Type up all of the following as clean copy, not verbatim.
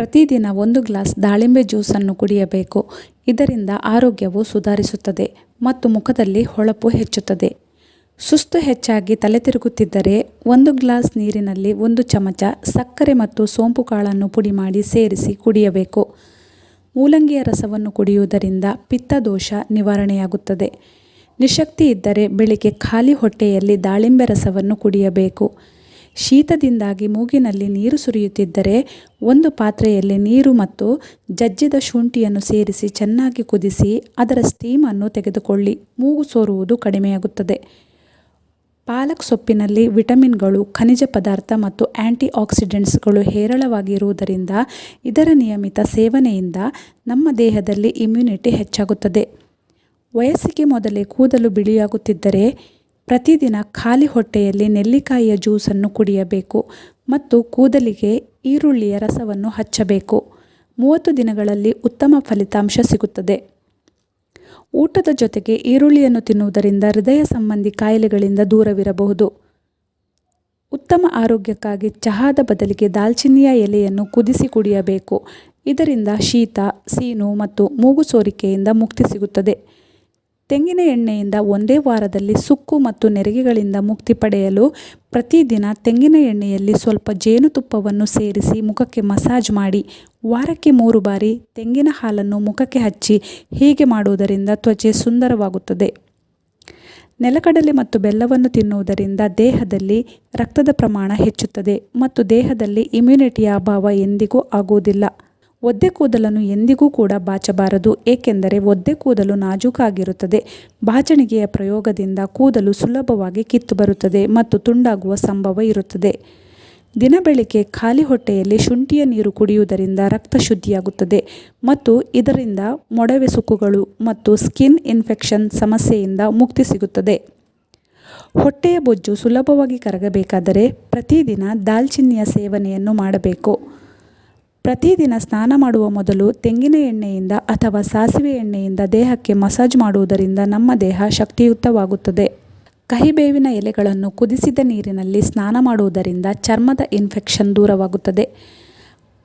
ಪ್ರತಿದಿನ 1 ಗ್ಲಾಸ್ ದಾಳಿಂಬೆ ಜ್ಯೂಸನ್ನು ಕುಡಿಯಬೇಕು. ಇದರಿಂದ ಆರೋಗ್ಯವು ಸುಧಾರಿಸುತ್ತದೆ ಮತ್ತು ಮುಖದಲ್ಲಿ ಹೊಳಪು ಹೆಚ್ಚುತ್ತದೆ. ಸುಸ್ತು ಹೆಚ್ಚಾಗಿ ತಲೆ ತಿರುಗುತ್ತಿದ್ದರೆ 1 ಗ್ಲಾಸ್ ನೀರಿನಲ್ಲಿ 1 ಚಮಚ ಸಕ್ಕರೆ ಮತ್ತು ಸೋಂಪು ಕಾಳನ್ನು ಪುಡಿ ಮಾಡಿ ಸೇರಿಸಿ ಕುಡಿಯಬೇಕು. ಮೂಲಂಗಿಯ ರಸವನ್ನು ಕುಡಿಯುವುದರಿಂದ ಪಿತ್ತದೋಷ ನಿವಾರಣೆಯಾಗುತ್ತದೆ. ನಿಶಕ್ತಿ ಇದ್ದರೆ ಬೆಳಿಗ್ಗೆ ಖಾಲಿ ಹೊಟ್ಟೆಯಲ್ಲಿ ದಾಳಿಂಬೆ ರಸವನ್ನು ಕುಡಿಯಬೇಕು. ಶೀತದಿಂದಾಗಿ ಮೂಗಿನಲ್ಲಿ ನೀರು ಸುರಿಯುತ್ತಿದ್ದರೆ 1 ಪಾತ್ರೆಯಲ್ಲಿ ನೀರು ಮತ್ತು ಜಜ್ಜಿದ ಶುಂಠಿಯನ್ನು ಸೇರಿಸಿ ಚೆನ್ನಾಗಿ ಕುದಿಸಿ ಅದರ ಸ್ಟೀಮನ್ನು ತೆಗೆದುಕೊಳ್ಳಿ. ಮೂಗು ಸೋರುವುದು ಕಡಿಮೆಯಾಗುತ್ತದೆ. ಪಾಲಕ್ ಸೊಪ್ಪಿನಲ್ಲಿ ವಿಟಮಿನ್ಗಳು, ಖನಿಜ ಪದಾರ್ಥ ಮತ್ತು ಆ್ಯಂಟಿ ಆಕ್ಸಿಡೆಂಟ್ಸ್ಗಳು ಹೇರಳವಾಗಿ ಇರುವುದರಿಂದ ಇದರ ನಿಯಮಿತ ಸೇವನೆಯಿಂದ ನಮ್ಮ ದೇಹದಲ್ಲಿ ಇಮ್ಯುನಿಟಿ ಹೆಚ್ಚಾಗುತ್ತದೆ. ವಯಸ್ಸಿಗೆ ಮೊದಲೇ ಕೂದಲು ಬಿಳಿಯಾಗುತ್ತಿದ್ದರೆ ಪ್ರತಿದಿನ ಖಾಲಿ ಹೊಟ್ಟೆಯಲ್ಲಿ ನೆಲ್ಲಿಕಾಯಿಯ ಜ್ಯೂಸನ್ನು ಕುಡಿಯಬೇಕು ಮತ್ತು ಕೂದಲಿಗೆ ಈರುಳ್ಳಿಯ ರಸವನ್ನು ಹಚ್ಚಬೇಕು. 30 ದಿನಗಳಲ್ಲಿ ಉತ್ತಮ ಫಲಿತಾಂಶ ಸಿಗುತ್ತದೆ. ಊಟದ ಜೊತೆಗೆ ಈರುಳ್ಳಿಯನ್ನು ತಿನ್ನುವುದರಿಂದ ಹೃದಯ ಸಂಬಂಧಿ ಕಾಯಿಲೆಗಳಿಂದ ದೂರವಿರಬಹುದು. ಉತ್ತಮ ಆರೋಗ್ಯಕ್ಕಾಗಿ ಚಹಾದ ಬದಲಿಗೆ ದಾಲ್ಚಿನ್ನಿಯ ಎಲೆಯನ್ನು ಕುದಿಸಿ ಕುಡಿಯಬೇಕು. ಇದರಿಂದ ಶೀತ, ಸೀನು ಮತ್ತು ಮೂಗು ಸೋರಿಕೆಯಿಂದ ಮುಕ್ತಿ ಸಿಗುತ್ತದೆ. ತೆಂಗಿನ ಎಣ್ಣೆಯಿಂದ ಒಂದೇ ವಾರದಲ್ಲಿ ಸುಕ್ಕು ಮತ್ತು ನೆರಿಗೆಗಳಿಂದ ಮುಕ್ತಿ ಪಡೆಯಲು ಪ್ರತಿದಿನ ತೆಂಗಿನ ಎಣ್ಣೆಯಲ್ಲಿ ಸ್ವಲ್ಪ ಜೇನುತುಪ್ಪವನ್ನು ಸೇರಿಸಿ ಮುಖಕ್ಕೆ ಮಸಾಜ್ ಮಾಡಿ. ವಾರಕ್ಕೆ 3 ಬಾರಿ ತೆಂಗಿನ ಹಾಲನ್ನು ಮುಖಕ್ಕೆ ಹಚ್ಚಿ. ಹೀಗೆ ಮಾಡುವುದರಿಂದ ತ್ವಚೆ ಸುಂದರವಾಗುತ್ತದೆ. ನೆಲಗಡಲೆ ಮತ್ತು ಬೆಲ್ಲವನ್ನು ತಿನ್ನುವುದರಿಂದ ದೇಹದಲ್ಲಿ ರಕ್ತದ ಪ್ರಮಾಣ ಹೆಚ್ಚುತ್ತದೆ ಮತ್ತು ದೇಹದಲ್ಲಿ ಇಮ್ಯುನಿಟಿಯ ಅಭಾವ ಎಂದಿಗೂ ಆಗುವುದಿಲ್ಲ. ಒದ್ದೆ ಕೂದಲನ್ನು ಎಂದಿಗೂ ಕೂಡ ಬಾಚಬಾರದು, ಏಕೆಂದರೆ ಒದ್ದೆ ಕೂದಲು ನಾಜೂಕಾಗಿರುತ್ತದೆ. ಬಾಚಣಿಗೆಯ ಪ್ರಯೋಗದಿಂದ ಕೂದಲು ಸುಲಭವಾಗಿ ಕಿತ್ತು ಬರುತ್ತದೆ ಮತ್ತು ತುಂಡಾಗುವ ಸಂಭವ ಇರುತ್ತದೆ. ದಿನ ಬೆಳಿಗ್ಗೆ ಖಾಲಿ ಹೊಟ್ಟೆಯಲ್ಲಿ ಶುಂಠಿಯ ನೀರು ಕುಡಿಯುವುದರಿಂದ ರಕ್ತ ಶುದ್ಧಿಯಾಗುತ್ತದೆ ಮತ್ತು ಇದರಿಂದ ಮೊಡವೆ ಸುಕ್ಕುಗಳು ಮತ್ತು ಸ್ಕಿನ್ ಇನ್ಫೆಕ್ಷನ್ ಸಮಸ್ಯೆಯಿಂದ ಮುಕ್ತಿ ಸಿಗುತ್ತದೆ. ಹೊಟ್ಟೆಯ ಬೊಜ್ಜು ಸುಲಭವಾಗಿ ಕರಗಬೇಕಾದರೆ ಪ್ರತಿದಿನ ದಾಲ್ಚಿನ್ನಿಯ ಸೇವನೆಯನ್ನು ಮಾಡಬೇಕು. ಪ್ರತಿದಿನ ಸ್ನಾನ ಮಾಡುವ ಮೊದಲು ತೆಂಗಿನ ಎಣ್ಣೆಯಿಂದ ಅಥವಾ ಸಾಸಿವೆ ಎಣ್ಣೆಯಿಂದ ದೇಹಕ್ಕೆ ಮಸಾಜ್ ಮಾಡುವುದರಿಂದ ನಮ್ಮ ದೇಹ ಶಕ್ತಿಯುತವಾಗುತ್ತದೆ. ಕಹಿಬೇವಿನ ಎಲೆಗಳನ್ನು ಕುದಿಸಿದ ನೀರಿನಲ್ಲಿ ಸ್ನಾನ ಮಾಡುವುದರಿಂದ ಚರ್ಮದ ಇನ್ಫೆಕ್ಷನ್ ದೂರವಾಗುತ್ತದೆ.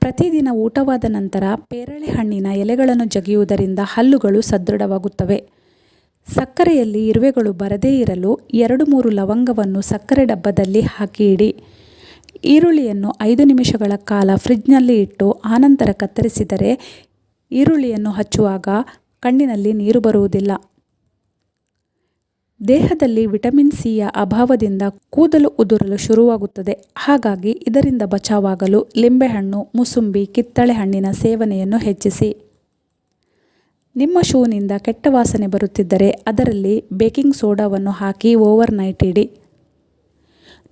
ಪ್ರತಿದಿನ ಊಟವಾದ ನಂತರ ಪೇರಳೆ ಹಣ್ಣಿನ ಎಲೆಗಳನ್ನು ಜಗಿಯುವುದರಿಂದ ಹಲ್ಲುಗಳು ಸದೃಢವಾಗುತ್ತವೆ. ಸಕ್ಕರೆಯಲ್ಲಿ ಇರುವೆಗಳು ಬರದೇ ಇರಲು 2-3 ಲವಂಗವನ್ನು ಸಕ್ಕರೆ ಡಬ್ಬದಲ್ಲಿ ಹಾಕಿ ಇಡಿ. ಈರುಳ್ಳಿಯನ್ನು 5 ನಿಮಿಷಗಳ ಕಾಲ ಫ್ರಿಡ್ಜ್ನಲ್ಲಿ ಇಟ್ಟು ಆನಂತರ ಕತ್ತರಿಸಿದರೆ ಈರುಳ್ಳಿಯನ್ನು ಹಚ್ಚುವಾಗ ಕಣ್ಣಿನಲ್ಲಿ ನೀರು ಬರುವುದಿಲ್ಲ. ದೇಹದಲ್ಲಿ ವಿಟಮಿನ್ ಸಿಯ ಅಭಾವದಿಂದ ಕೂದಲು ಉದುರಲು ಶುರುವಾಗುತ್ತದೆ. ಹಾಗಾಗಿ ಇದರಿಂದ ಬಚಾವಾಗಲು ಲಿಂಬೆಹಣ್ಣು, ಮುಸುಂಬಿ, ಕಿತ್ತಳೆ ಹಣ್ಣಿನ ಸೇವನೆಯನ್ನು ಹೆಚ್ಚಿಸಿ. ನಿಮ್ಮ ಶೂನಿಂದ ಕೆಟ್ಟ ವಾಸನೆ ಬರುತ್ತಿದ್ದರೆ ಅದರಲ್ಲಿ ಬೇಕಿಂಗ್ ಸೋಡಾವನ್ನು ಹಾಕಿ ಓವರ್ ನೈಟ್ ಇಡಿ.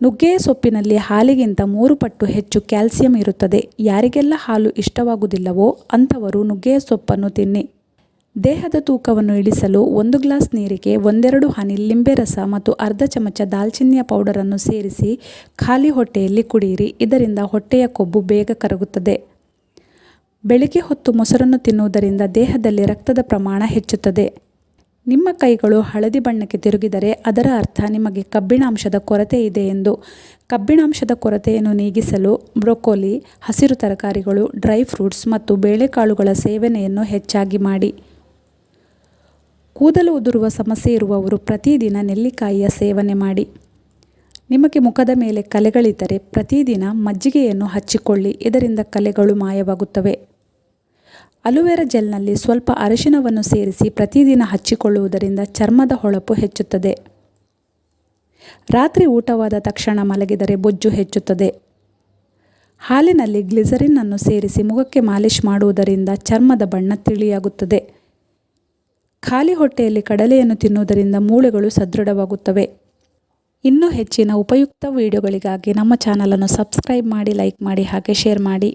ನುಗ್ಗೆಯ ಸೊಪ್ಪಿನಲ್ಲಿ ಹಾಲಿಗಿಂತ 3 ಪಟ್ಟು ಹೆಚ್ಚು ಕ್ಯಾಲ್ಸಿಯಂ ಇರುತ್ತದೆ. ಯಾರಿಗೆಲ್ಲ ಹಾಲು ಇಷ್ಟವಾಗುವುದಿಲ್ಲವೋ ಅಂಥವರು ನುಗ್ಗೆಯ ಸೊಪ್ಪನ್ನು ತಿನ್ನಿ. ದೇಹದ ತೂಕವನ್ನು ಇಳಿಸಲು 1 ಗ್ಲಾಸ್ ನೀರಿಗೆ 1-2 ಹನಿ ಲಿಂಬೆ ರಸ ಮತ್ತು ಅರ್ಧ ಚಮಚ ದಾಲ್ಚಿನ್ನಿಯ ಪೌಡರನ್ನು ಸೇರಿಸಿ ಖಾಲಿ ಹೊಟ್ಟೆಯಲ್ಲಿ ಕುಡಿಯಿರಿ. ಇದರಿಂದ ಹೊಟ್ಟೆಯ ಕೊಬ್ಬು ಬೇಗ ಕರಗುತ್ತದೆ. ಬೆಳಿಗ್ಗೆ ಹೊತ್ತು ಮೊಸರನ್ನು ತಿನ್ನುವುದರಿಂದ ದೇಹದಲ್ಲಿ ರಕ್ತದ ಪ್ರಮಾಣ ಹೆಚ್ಚುತ್ತದೆ. ನಿಮ್ಮ ಕೈಗಳು ಹಳದಿ ಬಣ್ಣಕ್ಕೆ ತಿರುಗಿದರೆ ಅದರ ಅರ್ಥ ನಿಮಗೆ ಕಬ್ಬಿಣಾಂಶದ ಕೊರತೆ ಇದೆ ಎಂದು. ಕಬ್ಬಿಣಾಂಶದ ಕೊರತೆಯನ್ನು ನೀಗಿಸಲು ಬ್ರೊಕೊಲಿ, ಹಸಿರು ತರಕಾರಿಗಳು, ಡ್ರೈ ಫ್ರೂಟ್ಸ್ ಮತ್ತು ಬೇಳೆಕಾಳುಗಳ ಸೇವನೆಯನ್ನು ಹೆಚ್ಚಾಗಿ ಮಾಡಿ. ಕೂದಲು ಉದುರುವ ಸಮಸ್ಯೆ ಇರುವವರು ಪ್ರತಿದಿನ ನೆಲ್ಲಿಕಾಯಿಯ ಸೇವನೆ ಮಾಡಿ. ನಿಮಗೆ ಮುಖದ ಮೇಲೆ ಕಲೆಗಳಿದ್ದರೆ ಪ್ರತಿದಿನ ಮಜ್ಜಿಗೆಯನ್ನು ಹಚ್ಚಿಕೊಳ್ಳಿ. ಇದರಿಂದ ಕಲೆಗಳು ಮಾಯವಾಗುತ್ತವೆ. ಅಲೋವೆರಾ ಜೆಲ್ನಲ್ಲಿ ಸ್ವಲ್ಪ ಅರಿಶಿನವನ್ನು ಸೇರಿಸಿ ಪ್ರತಿದಿನ ಹಚ್ಚಿಕೊಳ್ಳುವುದರಿಂದ ಚರ್ಮದ ಹೊಳಪು ಹೆಚ್ಚುತ್ತದೆ. ರಾತ್ರಿ ಊಟವಾದ ತಕ್ಷಣ ಮಲಗಿದರೆ ಬೊಜ್ಜು ಹೆಚ್ಚುತ್ತದೆ. ಹಾಲಿನಲ್ಲಿ ಗ್ಲಿಸರಿನ್ ಅನ್ನು ಸೇರಿಸಿ ಮುಖಕ್ಕೆ ಮಾಲಿಷ್ ಮಾಡುವುದರಿಂದ ಚರ್ಮದ ಬಣ್ಣ ತಿಳಿಯಾಗುತ್ತದೆ. ಖಾಲಿ ಹೊಟ್ಟೆಯಲ್ಲಿ ಕಡಲೆಯನ್ನು ತಿನ್ನುವುದರಿಂದ ಮೂಳೆಗಳು ಸದೃಢವಾಗುತ್ತವೆ. ಇನ್ನೂ ಹೆಚ್ಚಿನ ಉಪಯುಕ್ತ ವಿಡಿಯೋಗಳಿಗಾಗಿ ನಮ್ಮ ಚಾನಲನ್ನು ಸಬ್ಸ್ಕ್ರೈಬ್ ಮಾಡಿ, ಲೈಕ್ ಮಾಡಿ ಹಾಗೆ ಶೇರ್ ಮಾಡಿ.